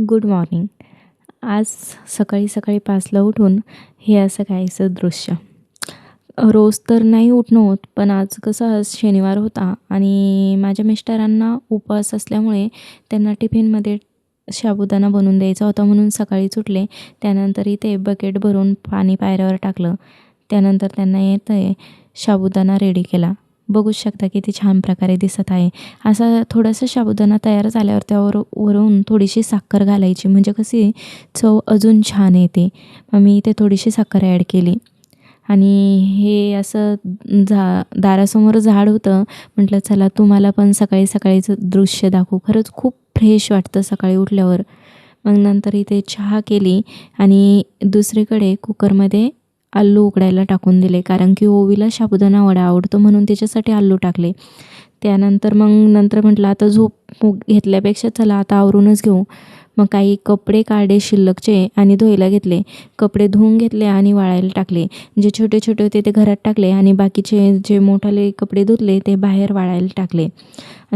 Good morning. आज सकाळी सकाळी 5ला उठून हे असं काहीसं दृश्य. रोज तर नाही उठणं होत, पण आज कसं आज शनिवार होता आणि माझ्या मिस्टरांना उपवास असल्यामुळे त्यांना टिफिनमध्ये साबुदाणा बनवून द्यायचा होता म्हणून सकाळीच उठले. त्यानंतर इथे बकेट भरून पाणी पायऱ्यावर टाकलं. त्यानंतर त्यांना येतंय साबुदाणा रेडी केला. बघूच शकता किती छान प्रकारे दिसत आहे. असा थोडासा साबुदाणा तयार झाल्यावर त्यावर वरून थोडीशी साखर घालायची म्हणजे कशी चव अजून छान येते. मग मी इथे थोडीशी साखर ॲड केली आणि हे असं दारासमोर झाड होतं. म्हटलं चला तुम्हाला पण सकाळी सकाळीचं दृश्य दाखवू. खरंच खूप फ्रेश वाटतं सकाळी उठल्यावर. मग नंतर इथे चहा केली आणि दुसरीकडे कुकरमध्ये आलू उकडायला टाकून दिले, कारण की ओवीला साबुदाणा वडा आवडतो म्हणून त्याच्यासाठी आलू टाकले. त्यानंतर नंतर म्हटलं आता झोप घेतल्यापेक्षा चला आता आवरूनच घेऊ. मग काही कपडे काढले शिल्लकचे आणि धुवायला घेतले. कपडे धुवून घेतले आणि वाळायला टाकले. जे छोटे छोटे होते ते घरात टाकले आणि बाकीचे जे मोठाले कपडे धुतले ते बाहेर वाळायला टाकले.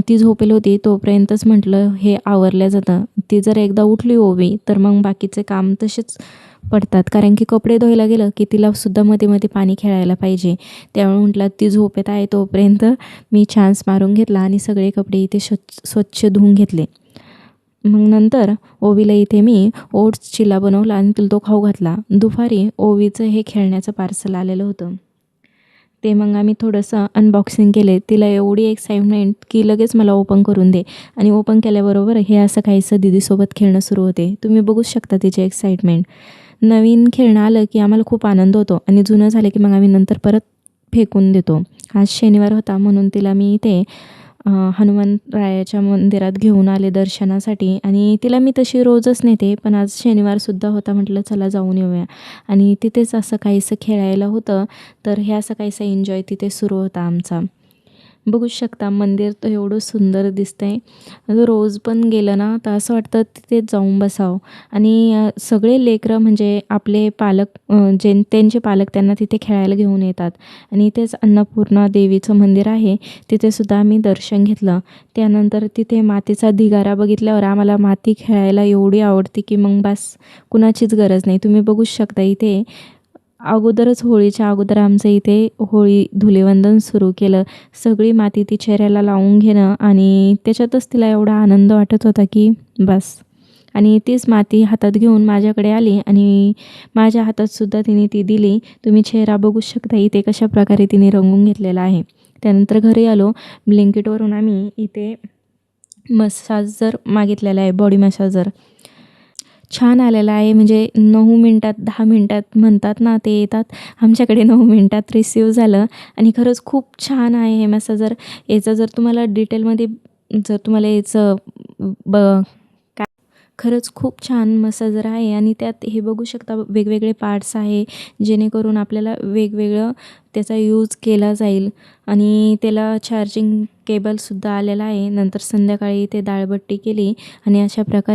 ती झोपेल होती तोपर्यंतच म्हटलं हे आवरल्या जातं. ती जर एकदा उठली ओवी तर मग बाकीचे काम तसेच पडतात, कारण की कपडे धुवायला गेलं की तिलासुद्धा मध्ये मध्ये पाणी खेळायला पाहिजे. त्यामुळे म्हटलं ती झोपेत आहे तोपर्यंत मी चान्स मारून घेतला आणि सगळे कपडे इथे स्वच्छ धुवून घेतले. मग नंतर ओवीला इथे मी ओट्स चिला बनवला आणि तिला तो खाऊ घातला. दुपारी ओवीचं हे खेळण्याचं पार्सल आलेलं होतं, ते मग आम्ही थोडंसं अनबॉक्सिंग केले. तिला एवढी एक्साइटमेंट की लगेच मला ओपन करून दे, आणि ओपन केल्याबरोबर हे असं काहीसं दीदीसोबत खेळणं सुरू होते. तुम्ही बघूच शकता तिची एक्साइटमेंट. नवीन खेळणं आलं की आम्हाला खूप आनंद होतो आणि जुनं झालं की मग आम्ही नंतर परत फेकून देतो. आज शनिवार होता म्हणून तिला मी इथे हनुमंतरायाच्या मंदिरात घेऊन आले दर्शनासाठी, आणि तिला मी तशी रोजच नेते, पण आज शनिवारसुद्धा होता म्हटलं चला जाऊन येऊया. आणि तिथेच असं काहीसं खेळायला होतं, तर हे असं काहीसं एन्जॉय तिथे सुरू होता आमचा. बघू शकता मंदिर तर एवढं सुंदर दिसतंय. रोज पण गेलं ना तर असं वाटतं तिथेच जाऊन बसावं. आणि सगळे लेकरं म्हणजे आपले पालक, त्यांचे पालक त्यांना तिथे खेळायला घेऊन येतात. आणि इथेच अन्नपूर्णा देवीचं मंदिर आहे, तिथेसुद्धा आम्ही दर्शन घेतलं. त्यानंतर तिथे मातीचा ढिगारा बघितल्यावर आम्हाला माती खेळायला एवढी आवडते की मग बस कुणाचीच गरज नाही. तुम्ही बघूच शकता इथे अगोदरच होळीच्या अगोदर आमचं इथे होळी धुलीवंदन सुरू केलं. सगळी माती ती चेहऱ्याला लावून घेणं आणि त्याच्यातच तिला एवढा आनंद वाटत होता की बस. आणि तीच माती हातात घेऊन माझ्याकडे आली आणि माझ्या हातातसुद्धा तिने ती दिली. तुम्ही चेहरा बघू शकता इथे कशा प्रकारे तिने रंगवून घेतलेला आहे. त्यानंतर घरी आलो. ब्लिंकिटवरून आम्ही इथे मसाजर मागितलेला आहे, बॉडी मसाजर. छान आलेला आहे, म्हणजे 9 मिनिटात 10 मिनिटात म्हणतात ना ते येतात. आमच्याकडे 9 मिनिटात रिसीव झालं आणि खरंच खूप छान आहे हे मसाजर. याचं जर तुम्हाला डिटेलमध्ये जर तुम्हाला याचं काय, खरंच खूप छान मसाजर आहे. आणि त्यात हे बघू शकता वेगवेगळे पार्ट्स आहे, जेणेकरून आपल्याला वेगवेगळं त्याचा यूज केला जाईल. आणि त्याला चार्जिंग केबलसुद्धा आलेला आहे. नंतर संध्याकाळी ते दाळबट्टी केली आणि अशा प्रकारे